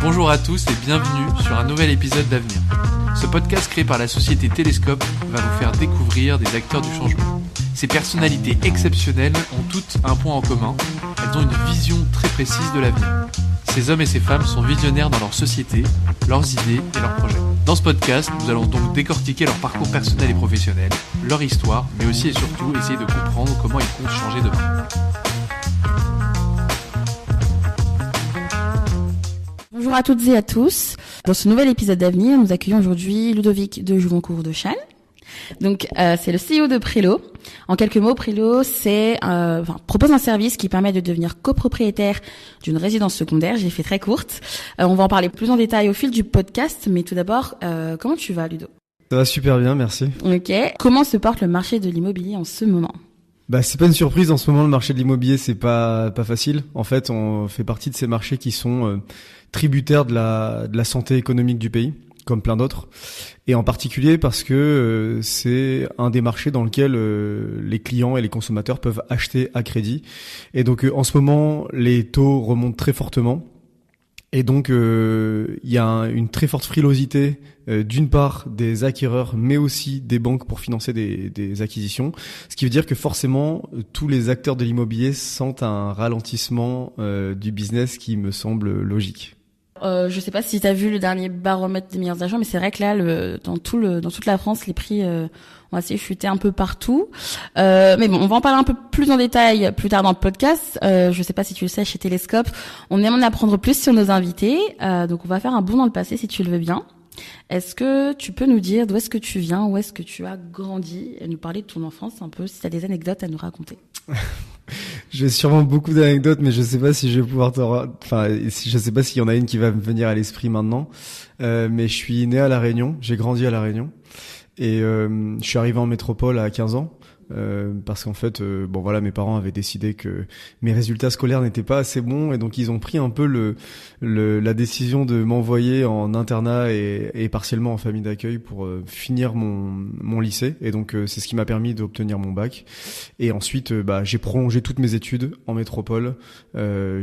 Bonjour à tous et bienvenue sur un nouvel épisode d'Avenir. Ce podcast créé par la société Télescope va vous faire découvrir des acteurs du changement. Ces personnalités exceptionnelles ont toutes un point en commun, elles ont une vision très précise de l'avenir. Ces hommes et ces femmes sont visionnaires dans leur société, leurs idées et leurs projets. Dans ce podcast, nous allons donc décortiquer leur parcours personnel et professionnel, leur histoire, mais aussi et surtout essayer de comprendre comment ils comptent changer demain. Bonjour à toutes et à tous. Dans ce nouvel épisode d'Avenir, nous accueillons aujourd'hui Ludovic de Jouvencourt de Chasles. Donc, c'est le CEO de Prélo. En quelques mots, Prélo, propose un service qui permet de devenir copropriétaire d'une résidence secondaire. J'ai fait très courte. On va en parler plus en détail au fil du podcast, mais tout d'abord, comment tu vas, Ludo ? Ça va super bien, merci. Ok. Comment se porte le marché de l'immobilier en ce moment ? C'est pas une surprise, en ce moment le marché de l'immobilier c'est pas facile. En fait, on fait partie de ces marchés qui sont tributaires de la santé économique du pays, comme plein d'autres. Et en particulier parce que c'est un des marchés dans lequel les clients et les consommateurs peuvent acheter à crédit. Et donc en ce moment, les taux remontent très fortement. Et donc il y a une très forte frilosité d'une part des acquéreurs mais aussi des banques pour financer des acquisitions, ce qui veut dire que forcément tous les acteurs de l'immobilier sentent un ralentissement du business qui me semble logique. Je sais pas si tu as vu le dernier baromètre des meilleurs agents, mais c'est vrai que là, dans toute la France, les prix ont assez chuté un peu partout. Mais bon, on va en parler un peu plus en détail plus tard dans le podcast. Je sais pas si tu le sais, chez Télescope, on aime en apprendre plus sur nos invités. Donc on va faire un bond dans le passé si tu le veux bien. Est-ce que tu peux nous dire d'où est-ce que tu viens, où est-ce que tu as grandi, et nous parler de ton enfance un peu, si tu as des anecdotes à nous raconter? J'ai sûrement beaucoup d'anecdotes, mais je sais pas si je vais pouvoir je sais pas s'il y en a une qui va me venir à l'esprit maintenant. Mais je suis né à La Réunion, j'ai grandi à La Réunion, et je suis arrivé en métropole à 15 ans. Parce qu'en fait, mes parents avaient décidé que mes résultats scolaires n'étaient pas assez bons, et donc ils ont pris un peu la décision de m'envoyer en internat et partiellement en famille d'accueil pour finir mon lycée. Et donc c'est ce qui m'a permis d'obtenir mon bac. Et ensuite, j'ai prolongé toutes mes études en métropole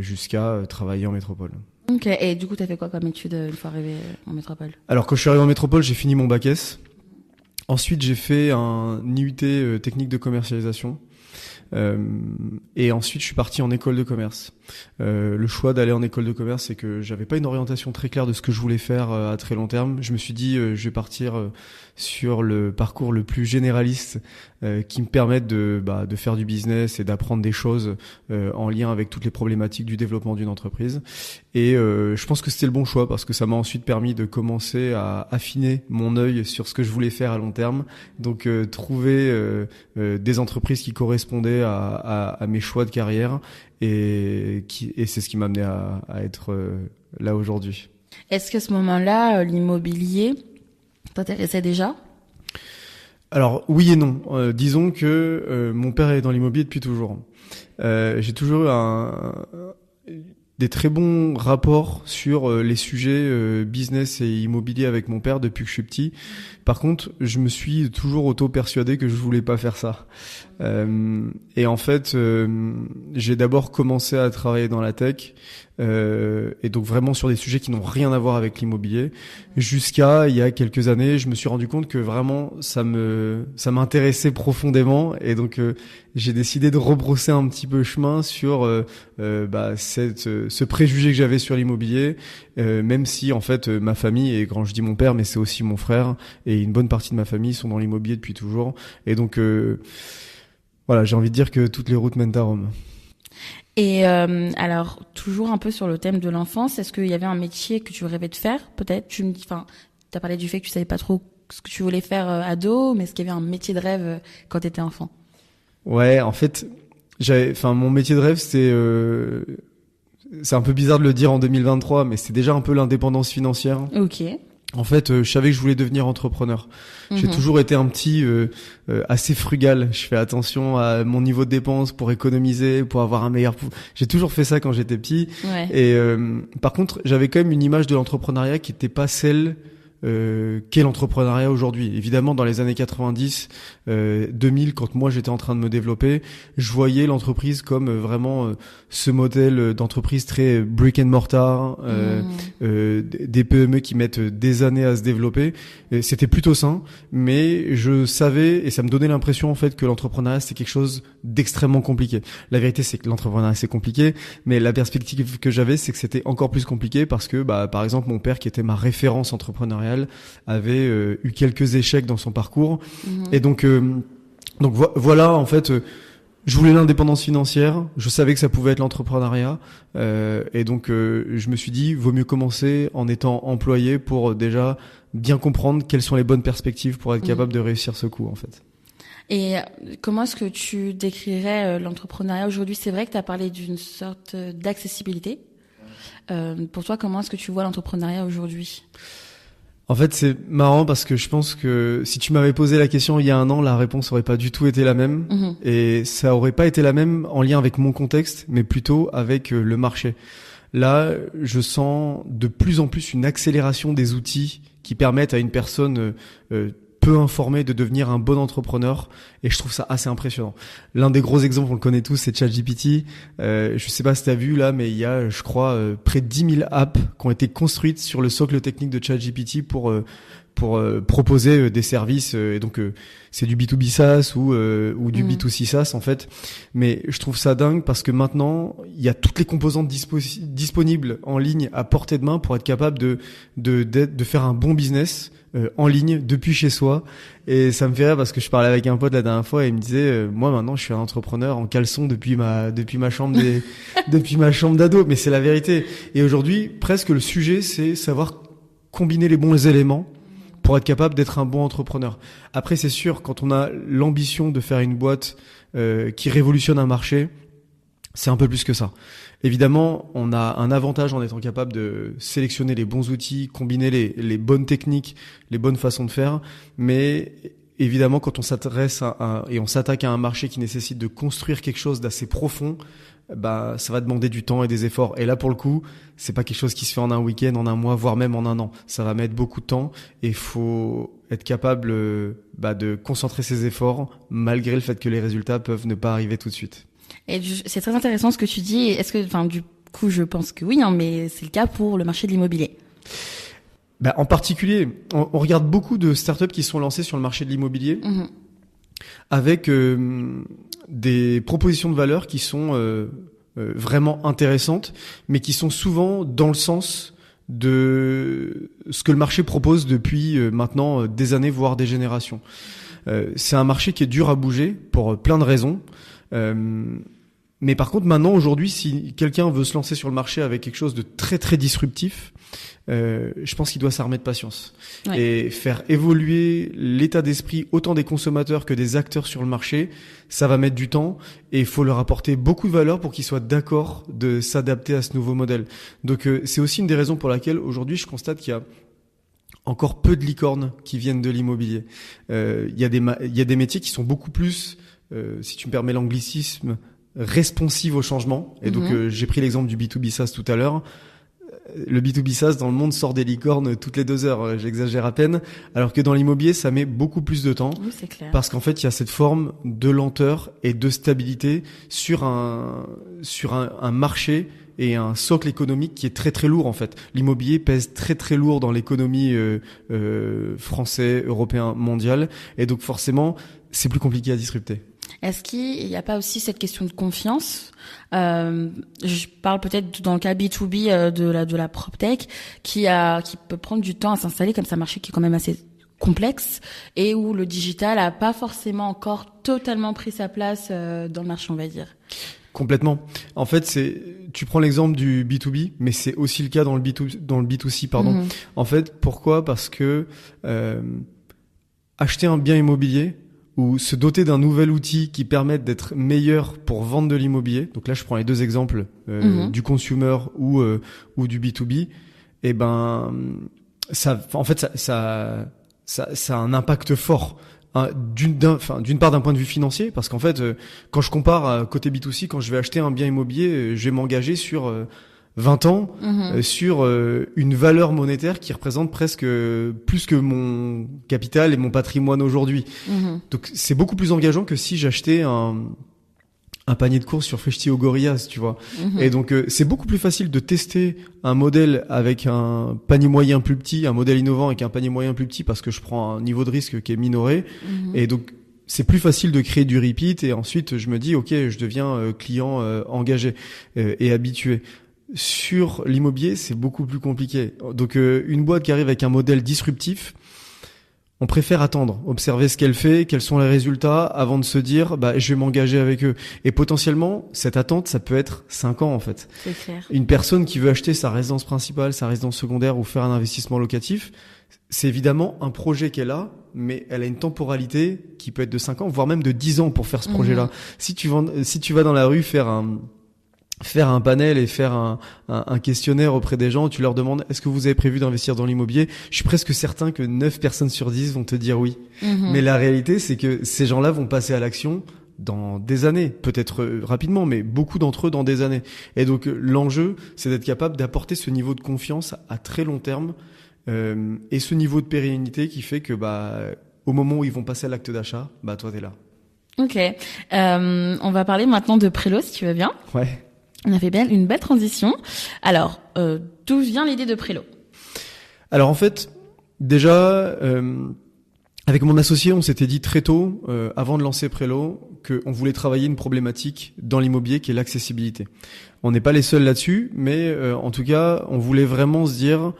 jusqu'à travailler en métropole. Ok. Et du coup, t'as fait quoi comme études une fois arrivé en métropole? Alors quand je suis arrivé en métropole, j'ai fini mon bac S. Ensuite, j'ai fait un IUT technique de commercialisation. Et ensuite, je suis parti en école de commerce. Le choix d'aller en école de commerce, c'est que j'avais pas une orientation très claire de ce que je voulais faire à très long terme. Je me suis dit, je vais partir sur le parcours le plus généraliste qui me permette de faire du business et d'apprendre des choses en lien avec toutes les problématiques du développement d'une entreprise. Et je pense que c'était le bon choix parce que ça m'a ensuite permis de commencer à affiner mon œil sur ce que je voulais faire à long terme. Donc trouver des entreprises qui correspondaient à mes choix de carrière, et c'est ce qui m'a amené à être là aujourd'hui. Est-ce qu'à ce moment-là, l'immobilier t'intéressait déjà ? Alors oui et non. Disons que mon père est dans l'immobilier depuis toujours. J'ai toujours eu des très bons rapports sur les sujets business et immobilier avec mon père depuis que je suis petit. Par contre, je me suis toujours auto-persuadé que je voulais pas faire ça. Et en fait, j'ai d'abord commencé à travailler dans la tech, et donc vraiment sur des sujets qui n'ont rien à voir avec l'immobilier. Jusqu'à il y a quelques années, je me suis rendu compte que vraiment ça m'intéressait profondément, et donc j'ai décidé de rebrousser un petit peu chemin sur ce préjugé que j'avais sur l'immobilier, même si en fait ma famille, et quand je dis mon père, mais c'est aussi mon frère et une bonne partie de ma famille sont dans l'immobilier depuis toujours, et donc j'ai envie de dire que toutes les routes mènent à Rome. Et alors, toujours un peu sur le thème de l'enfance, est-ce qu'il y avait un métier que tu rêvais de faire, peut-être? T'as parlé du fait que tu savais pas trop ce que tu voulais faire ado, mais est-ce qu'il y avait un métier de rêve quand t'étais enfant? Ouais, en fait, mon métier de rêve, c'est un peu bizarre de le dire en 2023, mais c'est déjà un peu l'indépendance financière. Ok. En fait, je savais que je voulais devenir entrepreneur. J'ai toujours été un petit assez frugal. Je fais attention à mon niveau de dépenses pour économiser, pour avoir un meilleur... J'ai toujours fait ça quand j'étais petit. Ouais. Et par contre, j'avais quand même une image de l'entrepreneuriat qui n'était pas celle qu'est l'entrepreneuriat aujourd'hui. Évidemment, dans les années 90, 2000, quand moi j'étais en train de me développer, je voyais l'entreprise comme vraiment ce modèle d'entreprise très brick and mortar, des PME qui mettent des années à se développer. Et c'était plutôt sain, mais je savais et ça me donnait l'impression en fait que l'entrepreneuriat c'était quelque chose d'extrêmement compliqué. La vérité c'est que l'entrepreneuriat c'est compliqué, mais la perspective que j'avais c'est que c'était encore plus compliqué parce que par exemple mon père qui était ma référence entrepreneuriale avait eu quelques échecs dans son parcours et donc voilà en fait je voulais l'indépendance financière, je savais que ça pouvait être l'entrepreneuriat et donc je me suis dit vaut mieux commencer en étant employé pour déjà bien comprendre quelles sont les bonnes perspectives pour être capable de réussir ce coup en fait. Et comment est-ce que tu décrirais l'entrepreneuriat aujourd'hui? C'est vrai que tu as parlé d'une sorte d'accessibilité. Pour toi, comment est-ce que tu vois l'entrepreneuriat aujourd'hui? En fait, c'est marrant parce que je pense que si tu m'avais posé la question il y a un an, la réponse aurait pas du tout été la même. Et ça aurait pas été la même en lien avec mon contexte, mais plutôt avec le marché. Là, je sens de plus en plus une accélération des outils qui permettent à une personne peu informé de devenir un bon entrepreneur et je trouve ça assez impressionnant. L'un des gros exemples, on le connaît tous, c'est ChatGPT. Je sais pas si tu as vu là, mais il y a, je crois, près de 10 000 apps qui ont été construites sur le socle technique de ChatGPT pour proposer des services. Et donc, c'est du B2B SaaS ou du B2C SaaS en fait. Mais je trouve ça dingue parce que maintenant, il y a toutes les composantes disponibles en ligne à portée de main pour être capable de faire un bon business en ligne depuis chez soi. Et ça me fait rire parce que je parlais avec un pote la dernière fois et il me disait moi maintenant je suis un entrepreneur en caleçon depuis ma chambre depuis ma chambre d'ado, mais c'est la vérité. Et aujourd'hui presque le sujet c'est savoir combiner les bons éléments pour être capable d'être un bon entrepreneur. Après c'est sûr quand on a l'ambition de faire une boîte qui révolutionne un marché, c'est un peu plus que ça. Évidemment, on a un avantage en étant capable de sélectionner les bons outils, combiner les bonnes techniques, les bonnes façons de faire. Mais évidemment, quand on s'adresse et on s'attaque à un marché qui nécessite de construire quelque chose d'assez profond, ça va demander du temps et des efforts. Et là, pour le coup, c'est pas quelque chose qui se fait en un week-end, en un mois, voire même en un an. Ça va mettre beaucoup de temps et faut être capable de concentrer ses efforts malgré le fait que les résultats peuvent ne pas arriver tout de suite. Et c'est très intéressant ce que tu dis. Est-ce que, du coup, je pense que oui, mais c'est le cas pour le marché de l'immobilier. En particulier, on regarde beaucoup de startups qui sont lancées sur le marché de l'immobilier avec des propositions de valeur qui sont vraiment intéressantes, mais qui sont souvent dans le sens de ce que le marché propose depuis maintenant des années, voire des générations. C'est un marché qui est dur à bouger pour plein de raisons. Mais par contre maintenant aujourd'hui si quelqu'un veut se lancer sur le marché avec quelque chose de très très disruptif, je pense qu'il doit s'armer de patience et faire évoluer l'état d'esprit autant des consommateurs que des acteurs sur le marché. Ça va mettre du temps et il faut leur apporter beaucoup de valeur pour qu'ils soient d'accord de s'adapter à ce nouveau modèle. Donc c'est aussi une des raisons pour laquelle aujourd'hui je constate qu'il y a encore peu de licornes qui viennent de l'immobilier. Il y a des métiers qui sont beaucoup plus si tu me permets l'anglicisme, responsive au changement. Et donc, j'ai pris l'exemple du B2B SaaS tout à l'heure. Le B2B SaaS dans le monde sort des licornes toutes les 2 heures. J'exagère à peine. Alors que dans l'immobilier, ça met beaucoup plus de temps. Oui, c'est clair. Parce qu'en fait, il y a cette forme de lenteur et de stabilité sur un marché et un socle économique qui est très très lourd en fait. L'immobilier pèse très très lourd dans l'économie français, européen, mondial. Et donc forcément, c'est plus compliqué à disrupter. Est-ce qu'il n'y a pas aussi cette question de confiance? Je parle peut-être dans le cas B2B de la PropTech qui peut prendre du temps à s'installer, comme c'est un marché qui est quand même assez complexe et où le digital a pas forcément encore totalement pris sa place dans le marché, on va dire. Complètement. En fait, tu prends l'exemple du B2B, mais c'est aussi le cas dans le B2C, pardon. En fait, pourquoi? Parce que acheter un bien immobilier ou se doter d'un nouvel outil qui permette d'être meilleur pour vendre de l'immobilier. Donc là, je prends les 2 exemples du consumer ou du B2B. Et ça a un impact fort. D'une part d'un point de vue financier, parce qu'en fait, quand je compare côté B2C, quand je vais acheter un bien immobilier, je vais m'engager sur 20 ans sur une valeur monétaire qui représente presque plus que mon capital et mon patrimoine aujourd'hui. Donc c'est beaucoup plus engageant que si j'achetais un panier de courses sur Frishti ou Gorillaz, tu vois. Et donc c'est beaucoup plus facile de tester un modèle avec un panier moyen plus petit, un modèle innovant avec un panier moyen plus petit, parce que je prends un niveau de risque qui est minoré. Et donc c'est plus facile de créer du repeat, et ensuite je me dis ok, je deviens client engagé et habitué. Sur l'immobilier, c'est beaucoup plus compliqué. Donc une boîte qui arrive avec un modèle disruptif, on préfère attendre, observer ce qu'elle fait, quels sont les résultats, avant de se dire je vais m'engager avec eux. Et potentiellement, cette attente, ça peut être 5 ans en fait. C'est clair. Une personne qui veut acheter sa résidence principale, sa résidence secondaire ou faire un investissement locatif, c'est évidemment un projet qu'elle a, mais elle a une temporalité qui peut être de 5 ans, voire même de 10 ans pour faire ce projet-là. Si tu vas dans la rue faire un panel et faire un questionnaire auprès des gens, tu leur demandes est-ce que vous avez prévu d'investir dans l'immobilier, je suis presque certain que 9 personnes sur 10 vont te dire oui. Mais la réalité, c'est que ces gens-là vont passer à l'action dans des années, peut-être rapidement, mais beaucoup d'entre eux dans des années. Et donc l'enjeu, c'est d'être capable d'apporter ce niveau de confiance à très long terme, et ce niveau de pérennité qui fait que au moment où ils vont passer à l'acte d'achat, toi t'es là. Ok, on va parler maintenant de Prélo, si tu veux bien. Ouais. On a fait bien une belle transition. Alors, d'où vient l'idée de Prélo ? Alors en fait, déjà, avec mon associé, on s'était dit très tôt, avant de lancer Prélo, qu'on voulait travailler une problématique dans l'immobilier qui est l'accessibilité. On n'est pas les seuls là-dessus, mais en tout cas, on voulait vraiment se dire,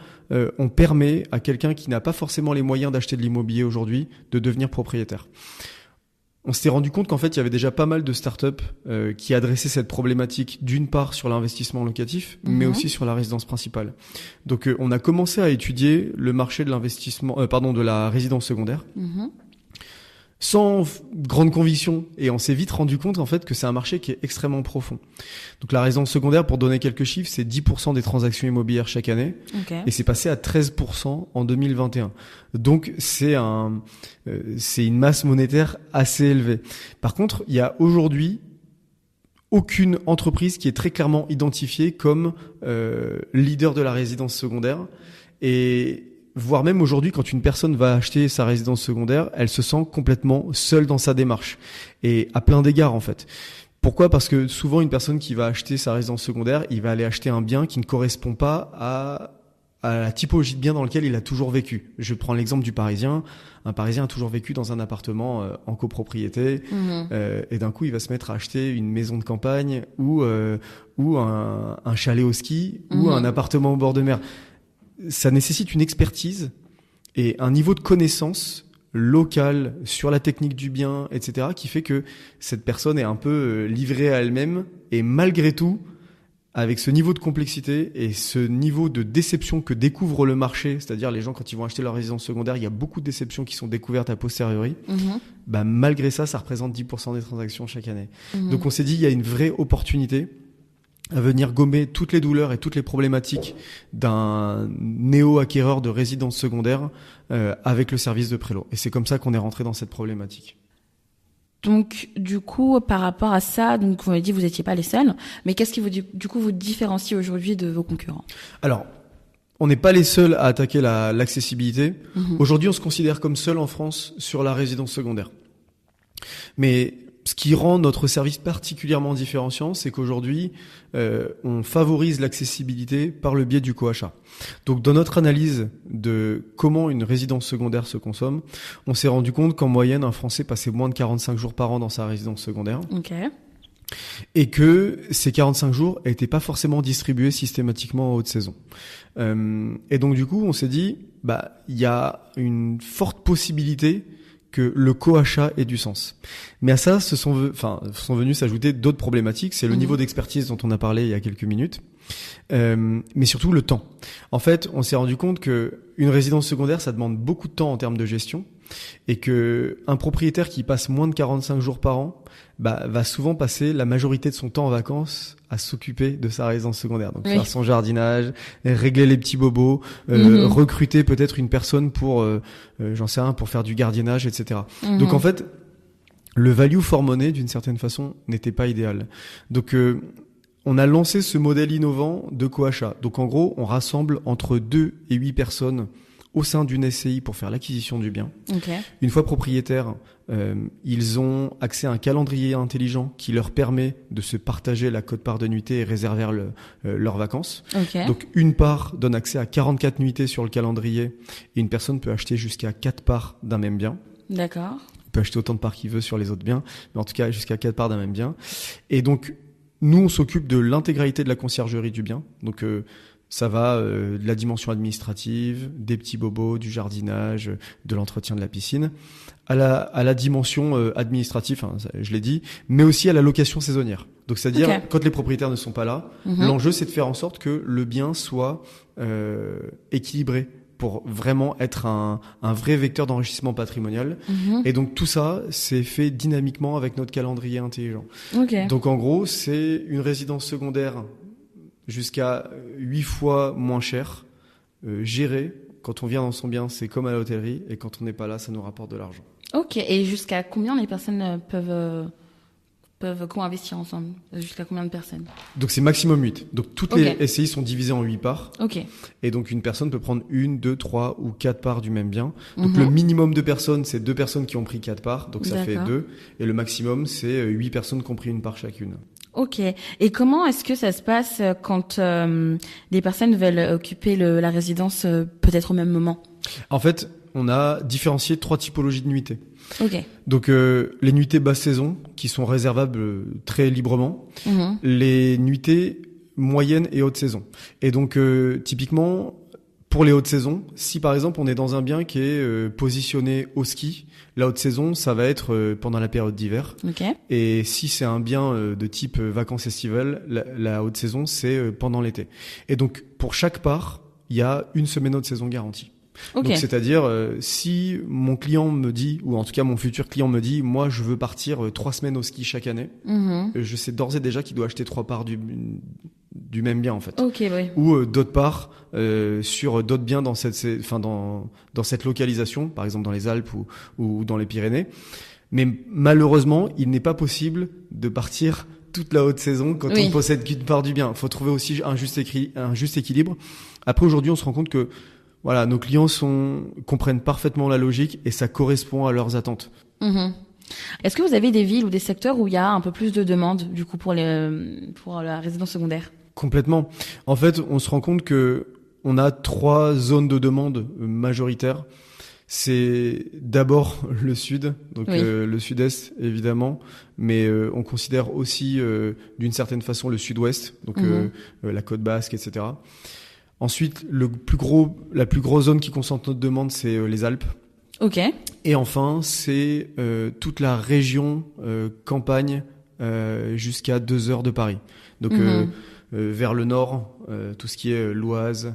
on permet à quelqu'un qui n'a pas forcément les moyens d'acheter de l'immobilier aujourd'hui de devenir propriétaire. On s'était rendu compte qu'en fait, il y avait déjà pas mal de startups qui adressaient cette problématique, d'une part sur l'investissement locatif, mais aussi sur la résidence principale. Donc, on a commencé à étudier le marché de l'investissement, de la résidence secondaire, sans grande conviction, et on s'est vite rendu compte en fait que c'est un marché qui est extrêmement profond. Donc, la résidence secondaire, pour donner quelques chiffres, c'est 10% des transactions immobilières chaque année, et c'est passé à 13% en 2021. Donc c'est une masse monétaire assez élevée. Par contre, il y a aujourd'hui aucune entreprise qui est très clairement identifiée comme leader de la résidence secondaire, et voire même aujourd'hui, quand une personne va acheter sa résidence secondaire, elle se sent complètement seule dans sa démarche, et à plein d'égards en fait. Pourquoi ? Parce que souvent une personne qui va acheter sa résidence secondaire, il va aller acheter un bien qui ne correspond pas à la typologie de bien dans lequel il a toujours vécu. Je prends l'exemple du Parisien. Un Parisien a toujours vécu dans un appartement en copropriété, et d'un coup il va se mettre à acheter une maison de campagne ou un chalet au ski ou un appartement au bord de mer. Ça nécessite une expertise et un niveau de connaissance locale sur la technique du bien, etc., qui fait que cette personne est un peu livrée à elle-même, et malgré tout, avec ce niveau de complexité et ce niveau de déception que découvre le marché, c'est-à-dire les gens quand ils vont acheter leur résidence secondaire, il y a beaucoup de déceptions qui sont découvertes a posteriori, malgré ça représente 10% des transactions chaque année. Donc on s'est dit, il y a une vraie opportunité à venir gommer toutes les douleurs et toutes les problématiques d'un néo-acquéreur de résidence secondaire avec le service de Prélo. Et c'est comme ça qu'on est rentré dans cette problématique. Donc, du coup, par rapport à ça, donc vous m'avez dit que vous n'étiez pas les seuls, mais qu'est-ce qui vous différencie aujourd'hui de vos concurrents ? Alors, on n'est pas les seuls à attaquer l'accessibilité. Aujourd'hui, on se considère comme seul en France sur la résidence secondaire. Mais ce qui rend notre service particulièrement différenciant, c'est qu'aujourd'hui, on favorise l'accessibilité par le biais du coachat. Donc, dans notre analyse de comment une résidence secondaire se consomme, on s'est rendu compte qu'en moyenne, un Français passait moins de 45 jours par an dans sa résidence secondaire. Okay. Et que ces 45 jours n'étaient pas forcément distribués systématiquement en haute saison. Et donc, du coup, on s'est dit, il y a une forte possibilité que le coachat ait du sens. Mais à ça, sont venus s'ajouter d'autres problématiques. C'est le niveau d'expertise dont on a parlé il y a quelques minutes, mais surtout le temps. En fait, on s'est rendu compte que une résidence secondaire, ça demande beaucoup de temps en termes de gestion, et que un propriétaire qui passe moins de 45 jours par an, va souvent passer la majorité de son temps en vacances à s'occuper de sa résidence secondaire. Donc faire son jardinage, régler les petits bobos, recruter peut-être une personne pour, pour faire du gardiennage, etc. Donc en fait, le value for money, d'une certaine façon, n'était pas idéal. Donc on a lancé ce modèle innovant de co-achat. Donc en gros, on rassemble entre 2 et 8 personnes au sein d'une SCI pour faire l'acquisition du bien. Okay. Une fois propriétaires, ils ont accès à un calendrier intelligent qui leur permet de se partager la quote-part de nuitées et réserver leurs vacances. Okay. Donc une part donne accès à 44 nuitées sur le calendrier et une personne peut acheter jusqu'à 4 parts d'un même bien. D'accord. Il peut acheter autant de parts qu'il veut sur les autres biens, mais en tout cas jusqu'à 4 parts d'un même bien. Et donc nous, on s'occupe de l'intégralité de la conciergerie du bien. Donc ça va de la dimension administrative, des petits bobos, du jardinage, de l'entretien de la piscine, à la dimension administrative, hein, je l'ai dit, mais aussi à la location saisonnière. Donc c'est-à-dire quand les propriétaires ne sont pas là, l'enjeu c'est de faire en sorte que le bien soit équilibré pour vraiment être un vrai vecteur d'enrichissement patrimonial. Et donc tout ça, c'est fait dynamiquement avec notre calendrier intelligent. Donc en gros, c'est une résidence secondaire jusqu'à 8 fois moins cher, gérée. Quand on vient dans son bien, c'est comme à l'hôtellerie, et quand on n'est pas là, ça nous rapporte de l'argent. Ok, et jusqu'à combien les personnes peuvent co-investir ensemble? Jusqu'à combien de personnes? Donc c'est maximum 8. Donc toutes les SCI sont divisées en 8 parts. Et donc une personne peut prendre 1, 2, 3 ou 4 parts du même bien. Donc le minimum de personnes, c'est 2 personnes qui ont pris 4 parts, donc ça fait 2. Et le maximum, c'est 8 personnes qui ont pris une part chacune. Ok. Et comment est-ce que ça se passe quand des personnes veulent occuper la résidence peut-être au même moment? En fait, on a différencié 3 typologies de nuitées. Donc les nuitées basse saison qui sont réservables très librement, les nuitées moyenne et haute saison. Et donc typiquement pour les hautes saisons, si par exemple on est dans un bien qui est positionné au ski, la haute saison ça va être pendant la période d'hiver. Et si c'est un bien de type vacances estivales, la haute saison c'est pendant l'été. Et donc pour chaque part, il y a une semaine haute saison garantie. Donc c'est-à-dire si mon client me dit, ou en tout cas mon futur client me dit, moi je veux partir 3 semaines au ski chaque année, je sais d'ores et déjà qu'il doit acheter 3 parts du même bien en fait. Ou d'autres parts sur d'autres biens dans cette localisation, par exemple dans les Alpes ou dans les Pyrénées. Mais malheureusement, il n'est pas possible de partir toute la haute saison quand on ne possède qu'une part du bien. Il faut trouver aussi un juste équilibre. Après aujourd'hui, on se rend compte que voilà, nos clients comprennent parfaitement la logique et ça correspond à leurs attentes. Est-ce que vous avez des villes ou des secteurs où il y a un peu plus de demandes du coup pour la résidence secondaire? Complètement. En fait, on se rend compte que on a 3 zones de demande majoritaires. C'est d'abord le sud, donc le sud-est évidemment, mais on considère aussi d'une certaine façon le sud-ouest, donc la côte basque, etc. Ensuite, la plus grosse zone qui concentre notre demande, c'est les Alpes. Et enfin, c'est toute la région campagne jusqu'à 2 heures de Paris. Donc vers le nord, tout ce qui est l'Oise,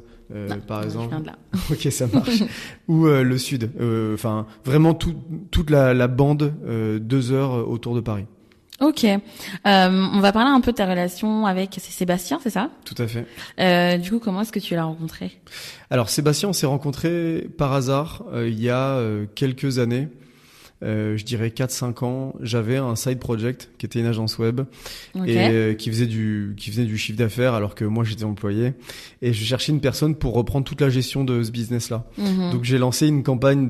par exemple. Je viens de là. Ok, ça marche. Ou le sud. Enfin, vraiment toute la bande 2 heures autour de Paris. On va parler un peu de ta relation avec Sébastien, c'est ça? Tout à fait. Du coup, comment est-ce que tu l'as rencontré? Alors Sébastien, on s'est rencontré par hasard il y a quelques années. Je dirais 4-5 ans, j'avais un side project qui était une agence web et qui faisait du chiffre d'affaires alors que moi j'étais employé et je cherchais une personne pour reprendre toute la gestion de ce business-là. Donc j'ai lancé une campagne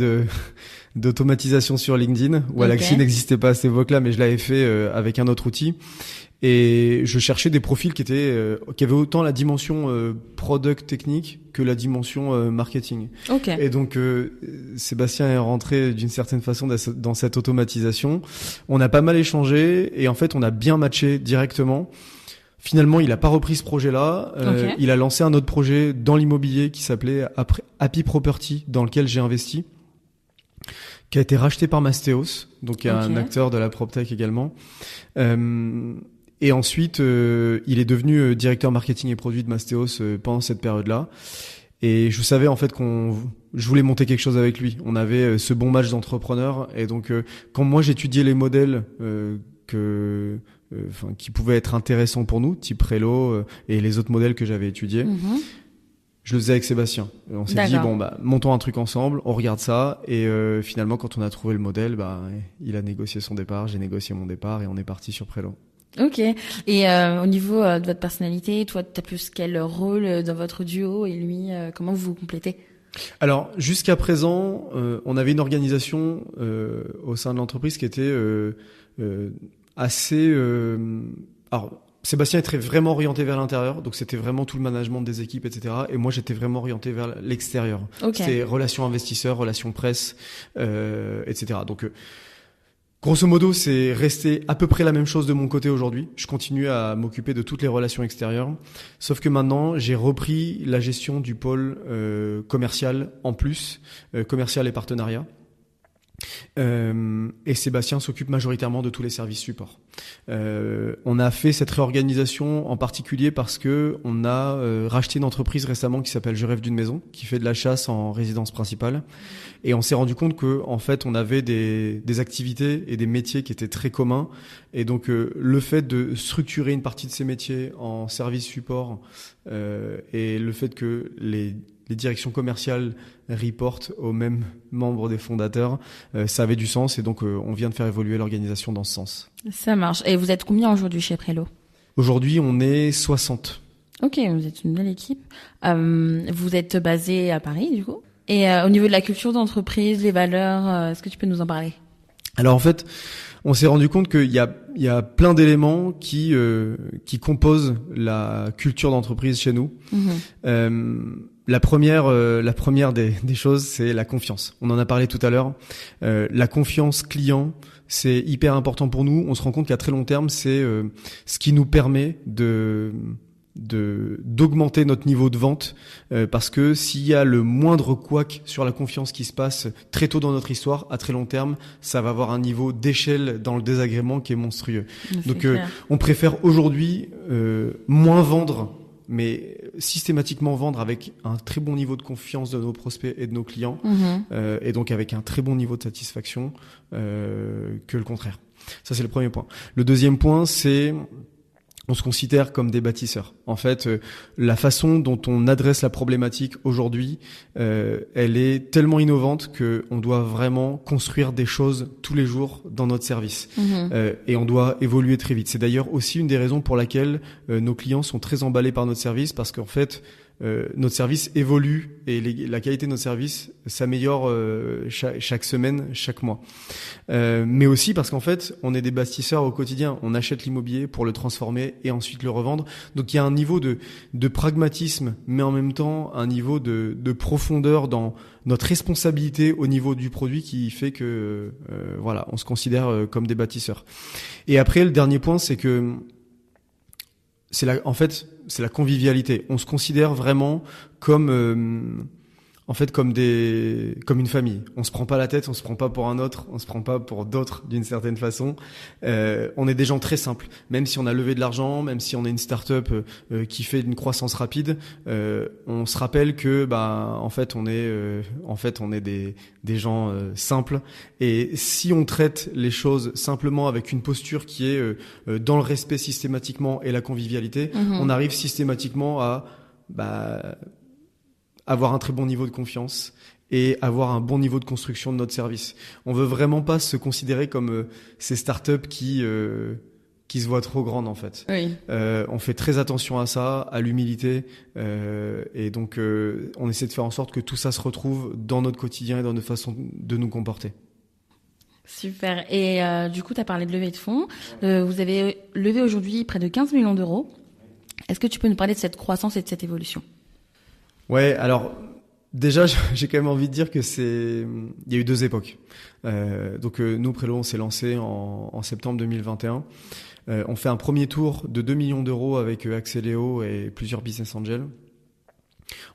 d'automatisation sur LinkedIn où Alaxi n'existait pas à cette époque-là, mais je l'avais fait avec un autre outil. Et je cherchais des profils qui avaient autant la dimension product technique que la dimension marketing. Et donc Sébastien est rentré d'une certaine façon dans cette automatisation. On a pas mal échangé et en fait on a bien matché directement. Finalement, il a pas repris ce projet-là. Il a lancé un autre projet dans l'immobilier qui s'appelait Happy Property, dans lequel j'ai investi, qui a été racheté par Mastéos, donc un acteur de la PropTech également. Et ensuite, il est devenu directeur marketing et produit de Mastéos pendant cette période-là. Et je savais en fait je voulais monter quelque chose avec lui. On avait ce bon match d'entrepreneurs. Et donc, quand moi j'étudiais les modèles qui pouvaient être intéressants pour nous, type Relo et les autres modèles que j'avais étudiés, je le faisais avec Sébastien. On s'est dit montons un truc ensemble, on regarde ça. Et finalement, quand on a trouvé le modèle, il a négocié son départ, j'ai négocié mon départ et on est parti sur Prelo. Ok. Et au niveau de votre personnalité, toi, t'as plus quel rôle dans votre duo et lui, comment vous vous complétez? Alors, jusqu'à présent, on avait une organisation au sein de l'entreprise qui était assez... alors, Sébastien était vraiment orienté vers l'intérieur, donc c'était vraiment tout le management des équipes, etc. Et moi, j'étais vraiment orienté vers l'extérieur. Okay. C'était relations investisseurs, relations presse, etc. Donc, grosso modo, c'est resté à peu près la même chose de mon côté aujourd'hui. Je continue à m'occuper de toutes les relations extérieures. Sauf que maintenant, j'ai repris la gestion du pôle commercial en plus, commercial et partenariat. Et Sébastien s'occupe majoritairement de tous les services support. On a fait cette réorganisation en particulier parce que on a racheté une entreprise récemment qui s'appelle Je rêve d'une maison, qui fait de la chasse en résidence principale. Et on s'est rendu compte que, en fait, on avait des activités et des métiers qui étaient très communs. Et donc, le fait de structurer une partie de ces métiers en service support et le fait que les directions commerciales reportent aux mêmes membres des fondateurs, ça avait du sens et donc on vient de faire évoluer l'organisation dans ce sens. Ça marche. Et vous êtes combien aujourd'hui chez Prelo? Aujourd'hui, on est 60. Ok, vous êtes une belle équipe. Vous êtes basé à Paris, du coup. Et au niveau de la culture d'entreprise, les valeurs, est-ce que tu peux nous en parler? Alors en fait, on s'est rendu compte qu'il y a plein d'éléments qui composent la culture d'entreprise chez nous. La première des choses, c'est la confiance. On en a parlé tout à l'heure. La confiance client, c'est hyper important pour nous. On se rend compte qu'à très long terme, c'est ce qui nous permet d'augmenter notre niveau de vente, parce que s'il y a le moindre couac sur la confiance qui se passe très tôt dans notre histoire, à très long terme, ça va avoir un niveau d'échelle dans le désagrément qui est monstrueux. Donc on préfère aujourd'hui moins vendre, mais systématiquement vendre avec un très bon niveau de confiance de nos prospects et de nos clients, et donc avec un très bon niveau de satisfaction, que le contraire. Ça, c'est le premier point. Le deuxième point, c'est on se considère comme des bâtisseurs. En fait, la façon dont on adresse la problématique aujourd'hui, elle est tellement innovante que on doit vraiment construire des choses tous les jours dans notre service. Et on doit évoluer très vite. C'est d'ailleurs aussi une des raisons pour laquelle nos clients sont très emballés par notre service, parce qu'en fait, notre service évolue et la qualité de notre service s'améliore chaque semaine, chaque mois. Mais aussi parce qu'en fait, on est des bâtisseurs au quotidien. On achète l'immobilier pour le transformer et ensuite le revendre. Donc il y a un niveau de pragmatisme, mais en même temps un niveau de profondeur dans notre responsabilité au niveau du produit qui fait que voilà, on se considère comme des bâtisseurs. Et après, le dernier point, c'est que c'est la convivialité. On se considère vraiment comme comme une famille. On se prend pas la tête, on se prend pas pour un autre, on se prend pas pour d'autres d'une certaine façon. On est des gens très simples. Même si on a levé de l'argent, même si on est une start-up qui fait une croissance rapide, on se rappelle que on est des gens simples. Et si on traite les choses simplement avec une posture qui est dans le respect systématiquement et la convivialité, on arrive systématiquement à avoir un très bon niveau de confiance et avoir un bon niveau de construction de notre service. On veut vraiment pas se considérer comme ces startups qui se voient trop grandes en fait. Oui. On fait très attention à ça, à l'humilité, et donc on essaie de faire en sorte que tout ça se retrouve dans notre quotidien et dans notre façon de nous comporter. Super. Et du coup, tu as parlé de levée de fonds. Vous avez levé aujourd'hui près de 15 millions d'euros. Est-ce que tu peux nous parler de cette croissance et de cette évolution ? Ouais, alors déjà, j'ai quand même envie de dire que il y a eu deux époques. Donc nous, Prelo, on s'est lancé en septembre 2021. On fait un premier tour de 2 millions d'euros avec Axeléo et plusieurs business angels.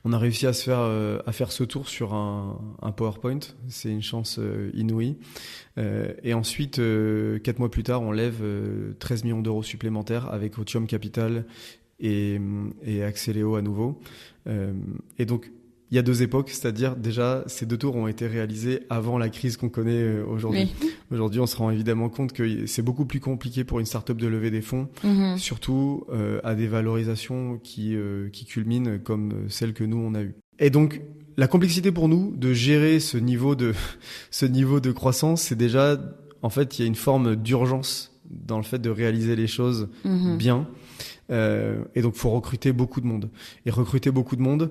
On a réussi à faire ce tour sur un PowerPoint. C'est une chance inouïe. Et ensuite, 4 mois plus tard, on lève 13 millions d'euros supplémentaires avec Otium Capital et Axeléo à nouveau. Et donc, il y a deux époques, c'est-à-dire déjà, ces deux tours ont été réalisés avant la crise qu'on connaît aujourd'hui. Oui. Aujourd'hui, on se rend évidemment compte que c'est beaucoup plus compliqué pour une start-up de lever des fonds, surtout à des valorisations qui culminent comme celles que nous, on a eues. Et donc, la complexité pour nous de gérer ce niveau de croissance, c'est déjà, en fait, il y a une forme d'urgence dans le fait de réaliser les choses bien. Et donc, faut recruter beaucoup de monde. Et recruter beaucoup de monde,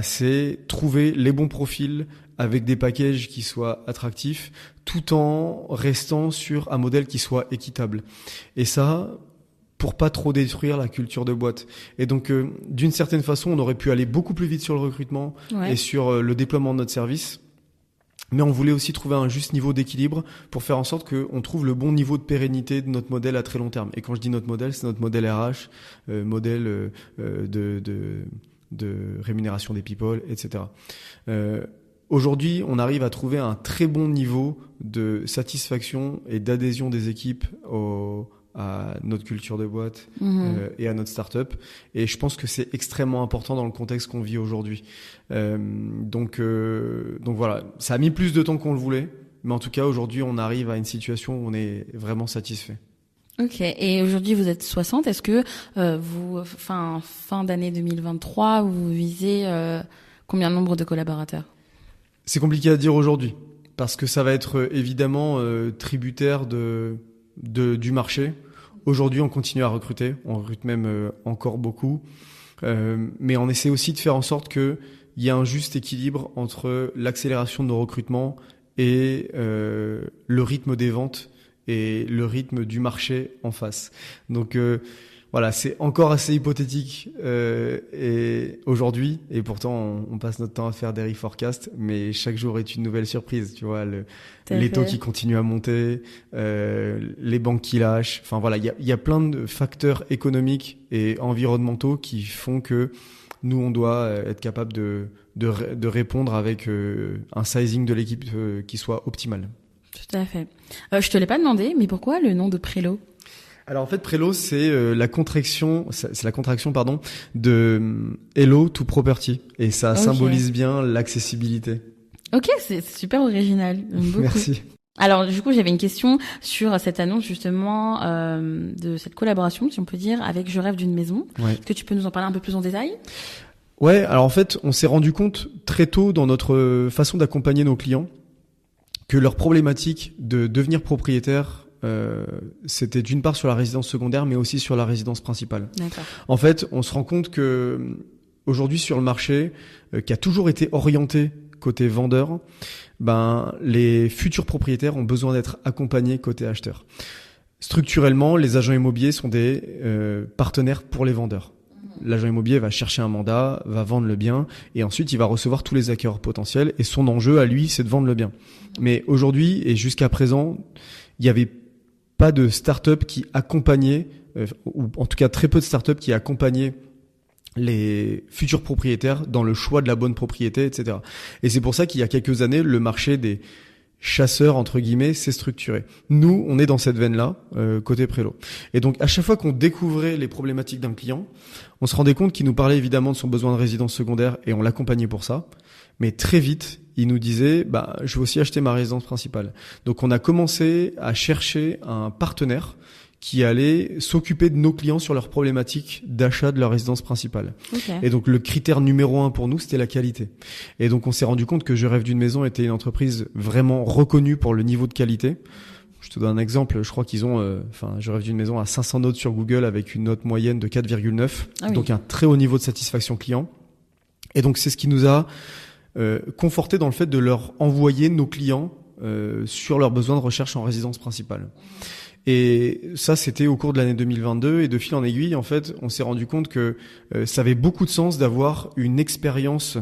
c'est trouver les bons profils avec des packages qui soient attractifs, tout en restant sur un modèle qui soit équitable. Et ça, pour pas trop détruire la culture de boîte. Et donc, d'une certaine façon, on aurait pu aller beaucoup plus vite sur le recrutement et sur le déploiement de notre service. Mais on voulait aussi trouver un juste niveau d'équilibre pour faire en sorte qu'on trouve le bon niveau de pérennité de notre modèle à très long terme. Et quand je dis notre modèle, c'est notre modèle RH, modèle de rémunération des people, etc. Aujourd'hui, on arrive à trouver un très bon niveau de satisfaction et d'adhésion des équipes à notre culture de boîte et à notre start-up. Et je pense que c'est extrêmement important dans le contexte qu'on vit aujourd'hui. Donc voilà, ça a mis plus de temps qu'on le voulait, mais en tout cas aujourd'hui on arrive à une situation où on est vraiment satisfait. Ok, et aujourd'hui vous êtes 60, est-ce que vous, fin d'année 2023, vous visez combien de nombre de collaborateurs ? C'est compliqué à dire aujourd'hui, parce que ça va être évidemment tributaire du marché. Aujourd'hui, on continue à recruter, on recrute même encore beaucoup, mais on essaie aussi de faire en sorte qu'il y ait un juste équilibre entre l'accélération de nos recrutements et le rythme des ventes et le rythme du marché en face. Donc voilà, c'est encore assez hypothétique et aujourd'hui, et pourtant on passe notre temps à faire des reforecasts, mais chaque jour est une nouvelle surprise, tu vois, les taux qui continuent à monter, les banques qui lâchent, enfin voilà, il y a plein de facteurs économiques et environnementaux qui font que nous on doit être capable de répondre avec un sizing de l'équipe qui soit optimal. Tout à fait. Je te l'ai pas demandé, mais pourquoi le nom de Prélo ? Alors en fait, Prélo, c'est la contraction de Hello to Property, et ça symbolise bien l'accessibilité. Ok, c'est super original. Beaucoup. Merci. Alors du coup, j'avais une question sur cette annonce justement de cette collaboration, si on peut dire, avec Je rêve d'une maison. Ouais. Est-ce que tu peux nous en parler un peu plus en détail ? Ouais, alors en fait, on s'est rendu compte très tôt dans notre façon d'accompagner nos clients que leur problématique de devenir propriétaire, c'était d'une part sur la résidence secondaire, mais aussi sur la résidence principale. D'accord. En fait, on se rend compte que aujourd'hui sur le marché, qui a toujours été orienté côté vendeur, les futurs propriétaires ont besoin d'être accompagnés côté acheteur. Structurellement, les agents immobiliers sont des partenaires pour les vendeurs. L'agent immobilier va chercher un mandat, va vendre le bien, et ensuite il va recevoir tous les acquéreurs potentiels, et son enjeu à lui, c'est de vendre le bien. Mais aujourd'hui, et jusqu'à présent, il n'y avait pas de start-up qui accompagnait, ou en tout cas très peu de start-up qui accompagnaient les futurs propriétaires dans le choix de la bonne propriété, etc. Et c'est pour ça qu'il y a quelques années, le marché des chasseurs, entre guillemets, s'est structuré. Nous, on est dans cette veine-là, côté Prélo. Et donc, à chaque fois qu'on découvrait les problématiques d'un client, on se rendait compte qu'il nous parlait évidemment de son besoin de résidence secondaire, et on l'accompagnait pour ça. Mais très vite, il nous disait, je veux aussi acheter ma résidence principale. Donc, on a commencé à chercher un partenaire qui allait s'occuper de nos clients sur leurs problématiques d'achat de leur résidence principale. Okay. Et donc, le critère numéro 1 pour nous, c'était la qualité. Et donc, on s'est rendu compte que Je rêve d'une maison était une entreprise vraiment reconnue pour le niveau de qualité. Je te donne un exemple, je crois qu'ils ont, Je rêve d'une maison à 500 notes sur Google avec une note moyenne de 4,9. Donc, un très haut niveau de satisfaction client. Et donc, c'est ce qui nous a conforté dans le fait de leur envoyer nos clients sur leurs besoins de recherche en résidence principale. Et ça, c'était au cours de l'année 2022, et de fil en aiguille, en fait, on s'est rendu compte que ça avait beaucoup de sens d'avoir une expérience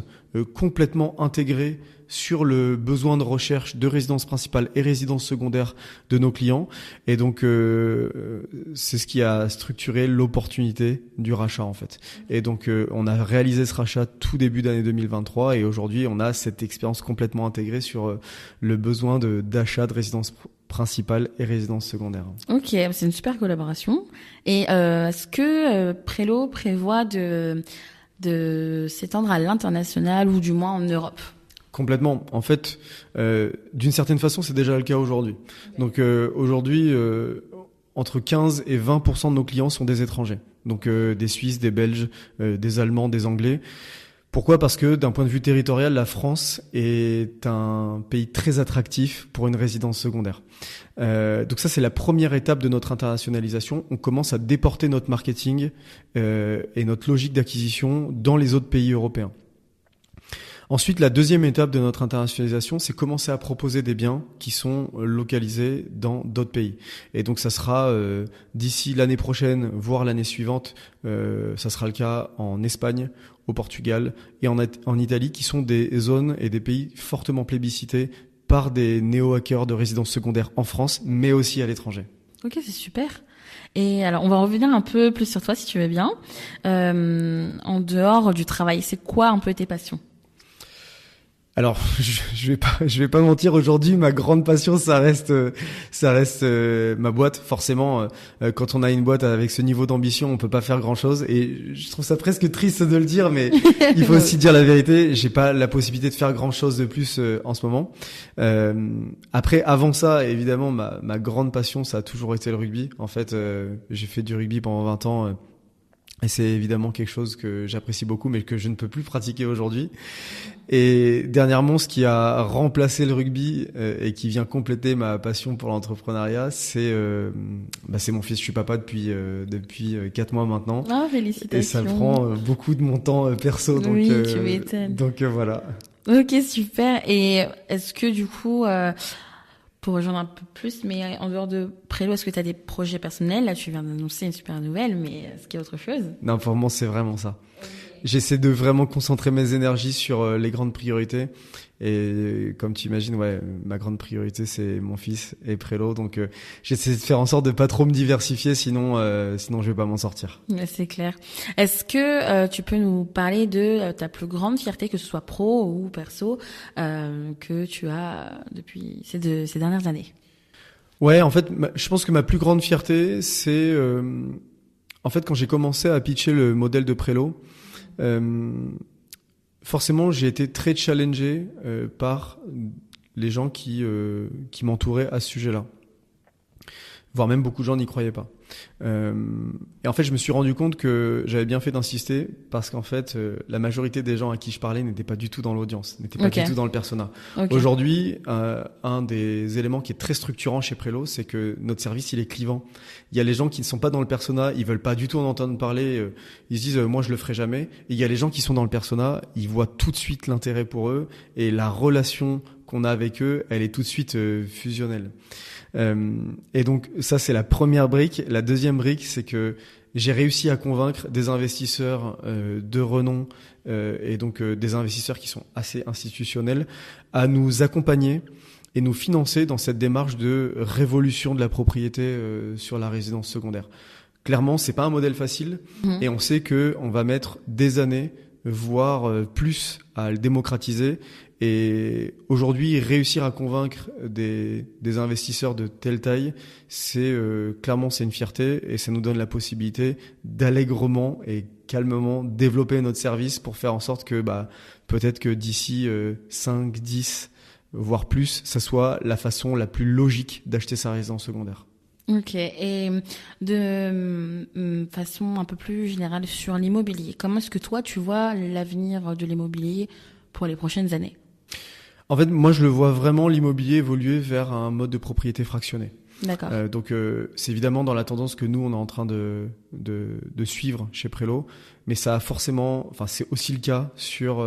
complètement intégrée sur le besoin de recherche de résidence principale et résidence secondaire de nos clients. Et donc, c'est ce qui a structuré l'opportunité du rachat, en fait. Et donc, on a réalisé ce rachat tout début d'année 2023, et aujourd'hui, on a cette expérience complètement intégrée sur le besoin d'achat de résidence principale et résidence secondaire. Ok, c'est une super collaboration. Et est-ce que Prélo prévoit de s'étendre à l'international, ou du moins en Europe ? Complètement. En fait, d'une certaine façon, c'est déjà le cas aujourd'hui. Donc aujourd'hui, entre 15 et 20% de nos clients sont des étrangers. Donc des Suisses, des Belges, des Allemands, des Anglais. Pourquoi ? Parce que d'un point de vue territorial, la France est un pays très attractif pour une résidence secondaire. Donc ça, c'est la première étape de notre internationalisation. On commence à déporter notre marketing et notre logique d'acquisition dans les autres pays européens. Ensuite, la deuxième étape de notre internationalisation, c'est commencer à proposer des biens qui sont localisés dans d'autres pays. Et donc, ça sera d'ici l'année prochaine, voire l'année suivante, ça sera le cas en Espagne, au Portugal et en Italie, qui sont des zones et des pays fortement plébiscités par des néo-hackers de résidences secondaires en France, mais aussi à l'étranger. Ok, c'est super. Et alors, on va revenir un peu plus sur toi, si tu veux bien. En dehors du travail, c'est quoi un peu tes passions ? Alors, je vais pas mentir. Aujourd'hui, ma grande passion, ça reste ma boîte. Forcément, quand on a une boîte avec ce niveau d'ambition, on peut pas faire grand chose. Et je trouve ça presque triste de le dire, mais il faut aussi dire la vérité. J'ai pas la possibilité de faire grand chose de plus en ce moment. Après, avant ça, évidemment, ma grande passion, ça a toujours été le rugby. En fait, j'ai fait du rugby pendant 20 ans. Et c'est évidemment quelque chose que j'apprécie beaucoup, mais que je ne peux plus pratiquer aujourd'hui. Et dernièrement, ce qui a remplacé le rugby et qui vient compléter ma passion pour l'entrepreneuriat, c'est mon fils. Je suis papa depuis 4 mois maintenant. Ah, félicitations. Et ça prend beaucoup de mon temps perso. Donc, oui, tu m'étonnes. Donc voilà. Ok, super. Et est-ce que du coup, pour rejoindre un peu plus, mais en dehors de Prélo, est-ce que tu as des projets personnels ? Là, tu viens d'annoncer une super nouvelle, mais est-ce qu'il y a autre chose ? Non, pour moi, c'est vraiment ça. J'essaie de vraiment concentrer mes énergies sur les grandes priorités. Et comme tu imagines, ouais, ma grande priorité, c'est mon fils et Prélo. Donc, j'essaie de faire en sorte de pas trop me diversifier, sinon je vais pas m'en sortir. C'est clair. Est-ce que tu peux nous parler de ta plus grande fierté, que ce soit pro ou perso, que tu as depuis ces dernières années ? Ouais, en fait, je pense que ma plus grande fierté, c'est en fait quand j'ai commencé à pitcher le modèle de Prélo. Forcément, j'ai été très challengé par les gens qui m'entouraient à ce sujet-là. Voire même beaucoup de gens n'y croyaient pas. Et en fait, je me suis rendu compte que j'avais bien fait d'insister parce qu'en fait, la majorité des gens à qui je parlais n'étaient pas du tout dans l'audience, n'étaient pas du tout dans le persona. Aujourd'hui, un des éléments qui est très structurant chez Prélo, c'est que notre service, il est clivant. Il y a les gens qui ne sont pas dans le persona, ils veulent pas du tout en entendre parler, ils se disent moi je le ferai jamais. Et il y a les gens qui sont dans le persona, ils voient tout de suite l'intérêt pour eux et la relation qu'on a avec eux, elle est tout de suite fusionnelle. Et donc ça, c'est la première brique. La deuxième brique, c'est que j'ai réussi à convaincre des investisseurs de renom et donc des investisseurs qui sont assez institutionnels à nous accompagner et nous financer dans cette démarche de révolution de la propriété sur la résidence secondaire. Clairement, c'est pas un modèle facile et on sait que on va mettre des années, voire plus, à le démocratiser. Et aujourd'hui, réussir à convaincre des investisseurs de telle taille, c'est clairement c'est une fierté et ça nous donne la possibilité d'allègrement et calmement développer notre service pour faire en sorte que peut-être que d'ici 5, 10, voire plus, ça soit la façon la plus logique d'acheter sa résidence secondaire. Ok, et de façon un peu plus générale sur l'immobilier, comment est-ce que toi tu vois l'avenir de l'immobilier pour les prochaines années ? En fait, moi je le vois vraiment l'immobilier évoluer vers un mode de propriété fractionnée. D'accord. Donc c'est évidemment dans la tendance que nous on est en train de suivre chez Prélo, mais ça a forcément, enfin c'est aussi le cas sur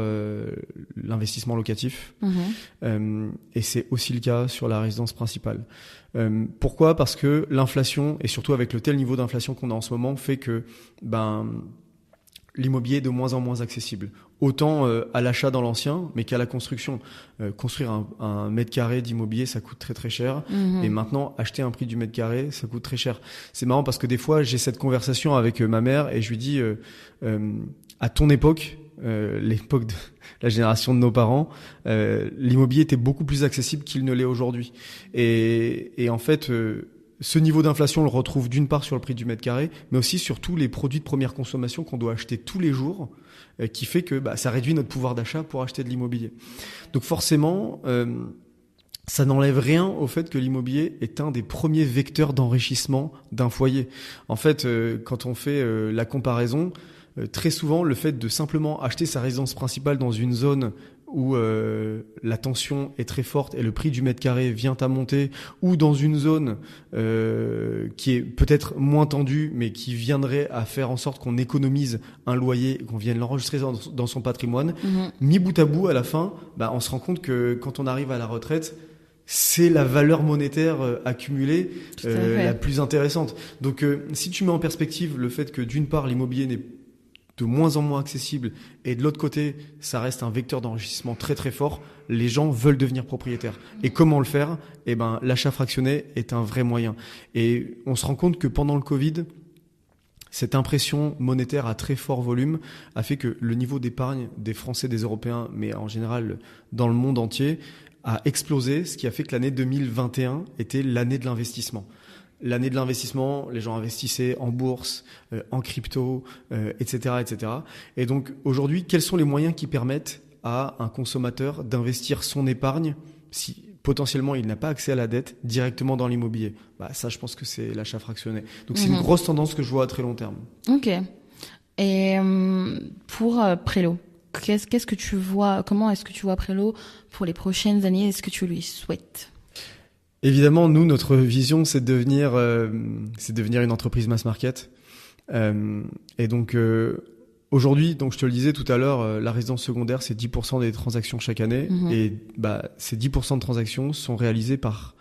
l'investissement locatif et c'est aussi le cas sur la résidence principale. Pourquoi ? Parce que l'inflation et surtout avec le tel niveau d'inflation qu'on a en ce moment fait que l'immobilier est de moins en moins accessible. Autant à l'achat dans l'ancien, mais qu'à la construction. Construire un mètre carré d'immobilier, ça coûte très très cher. Et maintenant, acheter un prix du mètre carré, ça coûte très cher. C'est marrant parce que des fois, j'ai cette conversation avec ma mère et je lui dis, à ton époque, l'époque de la génération de nos parents, l'immobilier était beaucoup plus accessible qu'il ne l'est aujourd'hui. Et en fait... ce niveau d'inflation, on le retrouve d'une part sur le prix du mètre carré, mais aussi sur tous les produits de première consommation qu'on doit acheter tous les jours, qui fait que ça réduit notre pouvoir d'achat pour acheter de l'immobilier. Donc forcément, ça n'enlève rien au fait que l'immobilier est un des premiers vecteurs d'enrichissement d'un foyer. En fait, quand on fait la comparaison, très souvent, le fait de simplement acheter sa résidence principale dans une zone où la tension est très forte et le prix du mètre carré vient à monter, ou dans une zone qui est peut-être moins tendue, mais qui viendrait à faire en sorte qu'on économise un loyer, qu'on vienne l'enregistrer dans son patrimoine, mis bout à bout, à la fin, on se rend compte que quand on arrive à la retraite, c'est la valeur monétaire accumulée la plus intéressante. Donc si tu mets en perspective le fait que d'une part l'immobilier n'est de moins en moins accessible et de l'autre côté ça reste un vecteur d'enrichissement très très fort, les gens veulent devenir propriétaires. Et comment le faire ? L'achat fractionné est un vrai moyen. Et on se rend compte que pendant le Covid, cette impression monétaire à très fort volume a fait que le niveau d'épargne des Français, des Européens, mais en général dans le monde entier, a explosé, ce qui a fait que l'année 2021 était l'année de l'investissement. L'année de l'investissement, les gens investissaient en bourse, en crypto, etc., etc. Et donc aujourd'hui, quels sont les moyens qui permettent à un consommateur d'investir son épargne si potentiellement il n'a pas accès à la dette directement dans l'immobilier ? Ça, je pense que c'est l'achat fractionné. Donc c'est une grosse tendance que je vois à très long terme. Ok. Et pour Prélo, qu'est-ce que tu vois ? Comment est-ce que tu vois Prélo pour les prochaines années ? Est-ce que tu lui souhaites ? Évidemment, nous, notre vision, c'est de devenir une entreprise mass market. Et donc, aujourd'hui, donc je te le disais tout à l'heure, la résidence secondaire, c'est 10% des transactions chaque année. Et ces 10% de transactions sont réalisées par,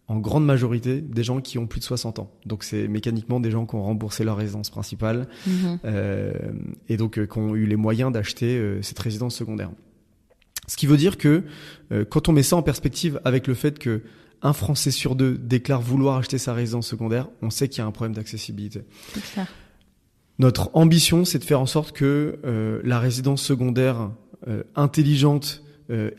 en grande majorité, des gens qui ont plus de 60 ans. Donc, c'est mécaniquement des gens qui ont remboursé leur résidence principale et donc qui ont eu les moyens d'acheter cette résidence secondaire. Ce qui veut dire que quand on met ça en perspective avec le fait que un Français sur deux déclare vouloir acheter sa résidence secondaire, on sait qu'il y a un problème d'accessibilité. C'est clair. Notre ambition, c'est de faire en sorte que la résidence secondaire intelligente,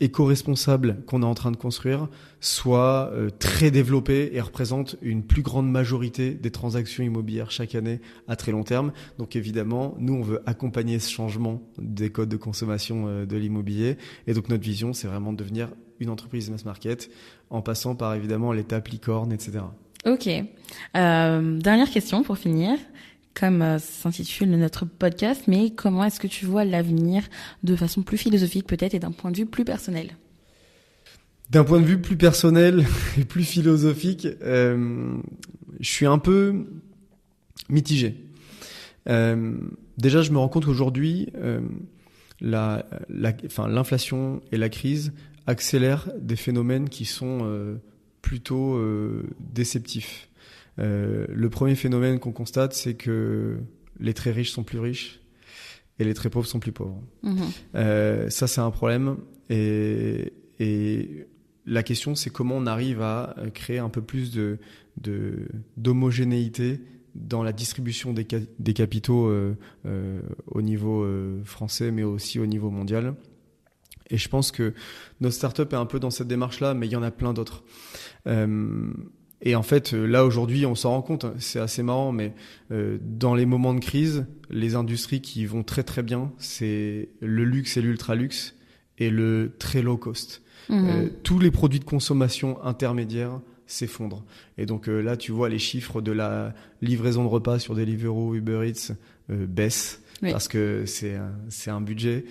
éco-responsable qu'on est en train de construire soit très développée et représente une plus grande majorité des transactions immobilières chaque année à très long terme. Donc évidemment, nous, on veut accompagner ce changement des codes de consommation de l'immobilier. Et donc notre vision, c'est vraiment de devenir une entreprise mass market en passant par évidemment l'étape licorne, etc. Ok. Dernière question pour finir. Comme s'intitule notre podcast, mais comment est-ce que tu vois l'avenir de façon plus philosophique peut-être et d'un point de vue plus personnel ? D'un point de vue plus personnel et plus philosophique, je suis un peu mitigé. Déjà, je me rends compte qu'aujourd'hui, l'inflation et la crise accélèrent des phénomènes qui sont plutôt déceptifs. Le premier phénomène qu'on constate, c'est que les très riches sont plus riches et les très pauvres sont plus pauvres. Ça, c'est un problème. Et la question, c'est comment on arrive à créer un peu plus d'homogénéité dans la distribution des capitaux au niveau français, mais aussi au niveau mondial. Et je pense que notre start-up est un peu dans cette démarche-là, mais il y en a plein d'autres. Et en fait, là, aujourd'hui, on s'en rend compte, c'est assez marrant, mais dans les moments de crise, les industries qui vont très très bien, c'est le luxe et l'ultra-luxe et le très low cost. Tous les produits de consommation intermédiaires s'effondrent. Et donc là, tu vois, les chiffres de la livraison de repas sur Deliveroo, Uber Eats baissent. Oui. Parce que c'est un budget.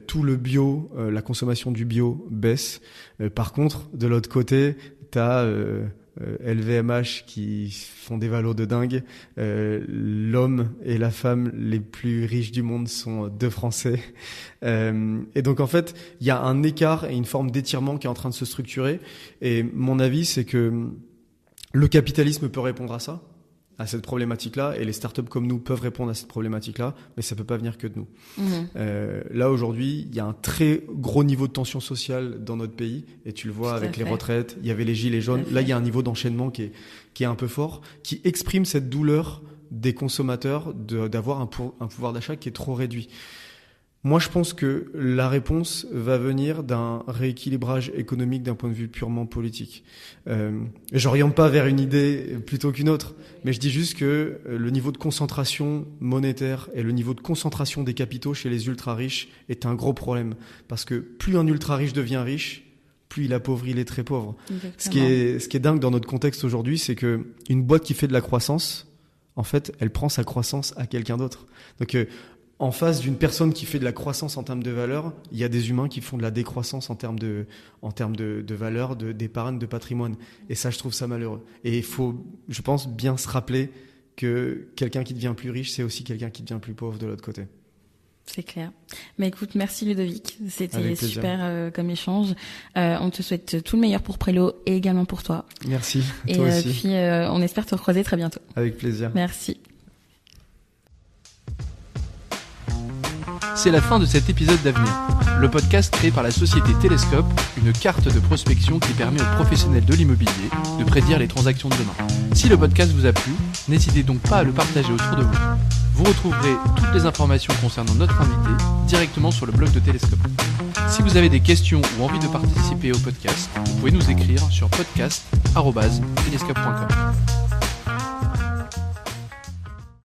Tout le bio, la consommation du bio baisse. Par contre, de l'autre côté, t'as LVMH qui font des valos de dingue. L'homme et la femme les plus riches du monde sont 2 Français. Et donc en fait, il y a un écart et une forme d'étirement qui est en train de se structurer. Et mon avis, c'est que le capitalisme peut répondre à ça, à cette problématique-là, et les startups comme nous peuvent répondre à cette problématique-là, mais ça peut pas venir que de nous. Là, aujourd'hui, il y a un très gros niveau de tension sociale dans notre pays, et tu le vois avec les retraites, il y avait les gilets jaunes. Là, il y a un niveau d'enchaînement qui est un peu fort, qui exprime cette douleur des consommateurs d'avoir un pouvoir d'achat qui est trop réduit. Moi, je pense que la réponse va venir d'un rééquilibrage économique d'un point de vue purement politique. J'oriente pas vers une idée plutôt qu'une autre, mais je dis juste que le niveau de concentration monétaire et le niveau de concentration des capitaux chez les ultra-riches est un gros problème. Parce que plus un ultra-riche devient riche, plus il appauvrit les très pauvres. Ce qui est dingue dans notre contexte aujourd'hui, c'est que une boîte qui fait de la croissance, en fait, elle prend sa croissance à quelqu'un d'autre. Donc, en face d'une personne qui fait de la croissance en termes de valeur, il y a des humains qui font de la décroissance en termes de valeur, d'épargne, de patrimoine. Et ça, je trouve ça malheureux. Et il faut, je pense, bien se rappeler que quelqu'un qui devient plus riche, c'est aussi quelqu'un qui devient plus pauvre de l'autre côté. C'est clair. Mais écoute, merci Ludovic. C'était super comme échange. On te souhaite tout le meilleur pour Prélo et également pour toi. Merci. Et toi aussi. puis, on espère te recroiser très bientôt. Avec plaisir. Merci. C'est la fin de cet épisode d'Avenir, le podcast créé par la société Télescope, une carte de prospection qui permet aux professionnels de l'immobilier de prédire les transactions de demain. Si le podcast vous a plu, n'hésitez donc pas à le partager autour de vous. Vous retrouverez toutes les informations concernant notre invité directement sur le blog de Télescope. Si vous avez des questions ou envie de participer au podcast, vous pouvez nous écrire sur podcast@telescope.com.